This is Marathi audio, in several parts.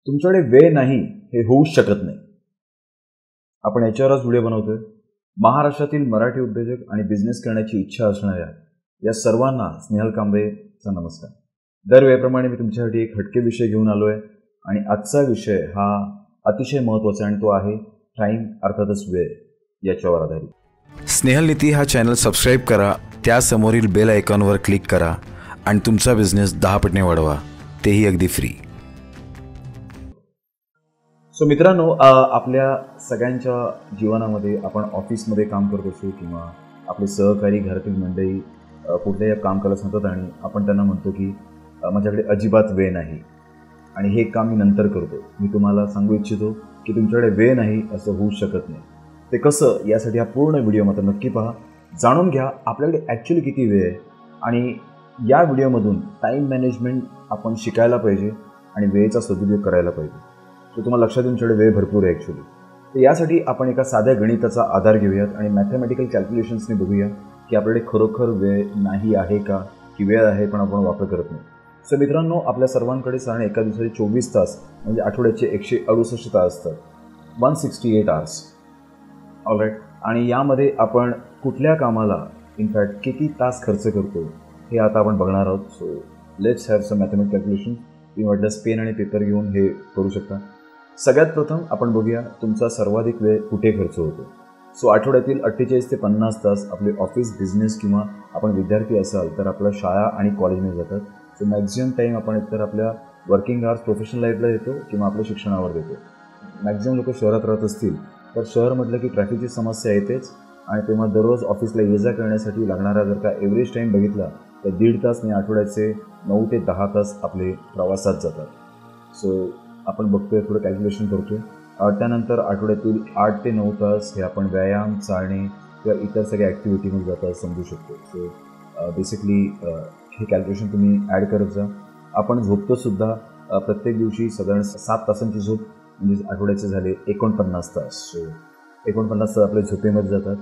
तुमच्याकडे वेळ नाही हे होऊच शकत नाही. आपण याच्यावरच व्हिडिओ बनवतोय. महाराष्ट्रातील मराठी उद्योजक आणि बिझनेस करण्याची इच्छा असणाऱ्या या सर्वांना स्नेहल कांबळेचा नमस्कार. दरवेळेप्रमाणे मी तुमच्यासाठी एक हटके विषय घेऊन आलो आहे आणि आजचा विषय हा अतिशय महत्त्वाचा आणि तो आहे टाईम, अर्थातच वेळ याच्यावर आधारित. स्नेहलनीती हा चॅनल सबस्क्राईब करा, त्यासमोरील बेल आयकॉनवर क्लिक करा आणि तुमचा बिझनेस 10 पटीने वाढवा, तेही अगदी फ्री. सो मित्रांनो, आपल्या सगळ्यांच्या जीवनामध्ये आपण ऑफिसमध्ये काम करत असू किंवा आपले सहकारी घरातील मंडळी कुठल्याही काम करायला सांगतात आणि आपण त्यांना म्हणतो की माझ्याकडे अजिबात वेळ नाही आणि हे काम मी नंतर करतो. मी तुम्हाला सांगू इच्छितो की तुमच्याकडे वेळ नाही असं होऊ शकत नाही. ते कसं, यासाठी हा पूर्ण व्हिडिओ मात्र नक्की पहा. जाणून घ्या आपल्याकडे ॲक्च्युली किती वेळ आहे आणि या व्हिडिओमधून टाईम मॅनेजमेंट आपण शिकायला पाहिजे आणि वेळेचा सदुपयोग करायला पाहिजे. तर तुम्हाला लक्षात येऊन तुमच्याकडे वेळ भरपूर आहे ॲक्च्युली. तर यासाठी आपण एका साध्या गणिताचा आधार घेऊयात आणि मॅथमॅटिकल कॅल्क्युलेशन्सने बघूया की आपल्याकडे खरोखर वेळ नाही आहे का, की वेळ आहे पण आपण वापर करत नाही. सो मित्रांनो, आपल्या सर्वांकडे साधारण एका दिवसाचे 24 तास म्हणजे आठवड्याचे 168 तास असतात, 168 आवर्स. ऑलराईट. आणि यामध्ये आपण कुठल्या कामाला इनफॅक्ट किती तास खर्च करतो हे आता आपण बघणार आहोत. So let's have some mathematical calculation. तुम्ही वाटल्यास पेन आणि पेपर घेऊन हे करू शकता. सगळ्यात प्रथम आपण बघूया तुमचा सर्वाधिक वेळ कुठे खर्च होतो. सो आठवड्यातील 48 ते 50 तास आपले ऑफिस, बिझनेस किंवा आपण विद्यार्थी असाल तर आपल्या शाळा आणि कॉलेजमध्ये जातात. सो मॅक्झिमम टाईम आपण एकतर आपल्या वर्किंग आवर्स प्रोफेशनल लाईफला देतो किंवा आपल्या शिक्षणावर देतो. मॅक्झिमम लोक शहरात राहत असतील तर शहर म्हटलं की ट्रॅफिकची समस्या येतेच आणि तेव्हा दररोज ऑफिसला ये जा करण्यासाठी लागणारा जर का एव्हरेज टाईम बघितला तर 1.5 तास आणि आठवड्याचे 9 ते 10 तास आपले प्रवासात जातात. सो आपण बघतोय, थोडं कॅल्क्युलेशन करतोय. त्यानंतर आठवड्यातील 8 ते 9 तास हे आपण व्यायाम, चालणे किंवा इतर सगळ्या ॲक्टिव्हिटीमध्ये जातात समजू शकतो. सो बेसिकली हे कॅल्क्युलेशन तुम्ही ॲड करत जा. आपण झोपतोसुद्धा प्रत्येक दिवशी साधारण 7 तासांची झोप म्हणजे आठवड्याचे झाले 49 तास. सो 49 तास आपल्या झोपेमध्ये जातात.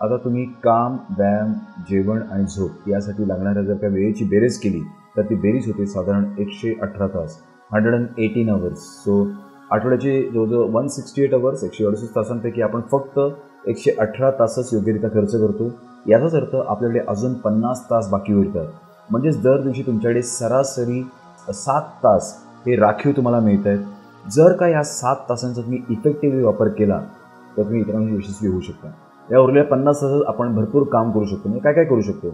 आता तुम्ही काम, व्यायाम, जेवण आणि झोप यासाठी लागणाऱ्या जर का वेळेची बेरीज केली तर ती बेरीज होते साधारण 118 तास, 118 आवर्स. सो आठवड्याचे जवळजवळ 168 आवर्स, 168 तासांपैकी आपण फक्त 118 तासच योग्यरित्या खर्च करतो. याचाच अर्थ आपल्याकडे अजून 50 तास बाकी उरतात. म्हणजेच दर दिवशी तुमच्याकडे सरासरी 7 तास हे राखीव तुम्हाला मिळत आहेत. जर का या 7 तासांचा तुम्ही इफेक्टिव्हली वापर केला तर तुम्ही इतरांशी यशस्वी होऊ शकता. या उरलेल्या 50 तासात आपण भरपूर काम करू शकतो. म्हणजे काय करू शकतो?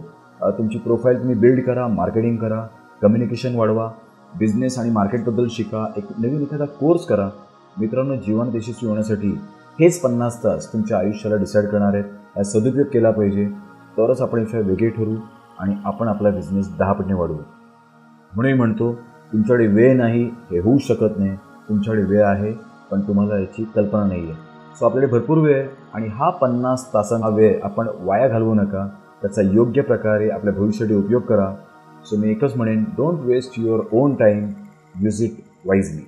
तुमची प्रोफाईल तुम्ही बिल्ड करा, मार्केटिंग करा, कम्युनिकेशन वाढवा, बिझनेस आणि मार्केटबद्दल शिका, एक नवीन एखादा कोर्स करा. मित्रांनो, जीवनात यशस्वी होण्यासाठी हेच 50 तास तुमच्या आयुष्याला डिसाईड करणार आहेत. या सदुपयोग केला पाहिजे, तरच आपण याच्या वेगळे ठरू आणि आपण आपला बिझनेस 10 पटीने वाढवू. म्हणून मी म्हणतो, तुमच्याकडे वेळ नाही हे होऊ शकत नाही. तुमच्याकडे वेळ आहे पण तुम्हाला याची कल्पना नाही आहे. सो आपल्याकडे भरपूर वेळ आहे आणि हा 50 तासांचा वेळ आपण वाया घालवू नका. त्याचा योग्य प्रकारे आपल्या भविष्यासाठी उपयोग करा. सो मी एकच म्हणेन, don't waste your own time, use it wisely.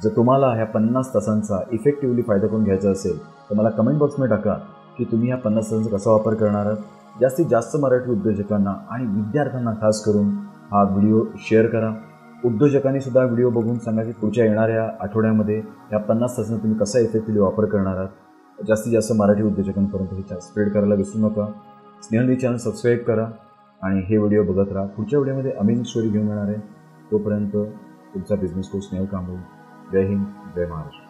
जर तुम्हाला ह्या 50 तासांचा इफेक्टिव्हली फायदा करून घ्यायचा असेल तर मला कमेंट बॉक्समध्ये टाका की तुम्ही ह्या 50 तासांचा कसा वापर करणार आहात. जास्तीत जास्त मराठी उद्योजकांना आणि विद्यार्थ्यांना खास करून हा व्हिडिओ शेअर करा. उद्योजकांनी सुद्धा व्हिडिओ बघून सांगा की पुढच्या येणाऱ्या आठवड्यामध्ये या 50 तासांचा तुम्ही कसा इफेक्टिव्हली वापर करणार आहात. जास्तीत जास्त मराठी उद्योजकांपर्यंत हे स्प्रेड करायला विसरू नका. स्नेहलनीती चॅनल सबस्क्राईब करा आणि हे व्हिडिओ बघत राहा. पुढच्या व्हिडिओमध्ये अमेझिंग स्टोरी घेऊन येणार आहे. तोपर्यंत तुमचा बिझनेस कोच स्नेहल कांबळे. जय हिंद, जय महाराष्ट्र.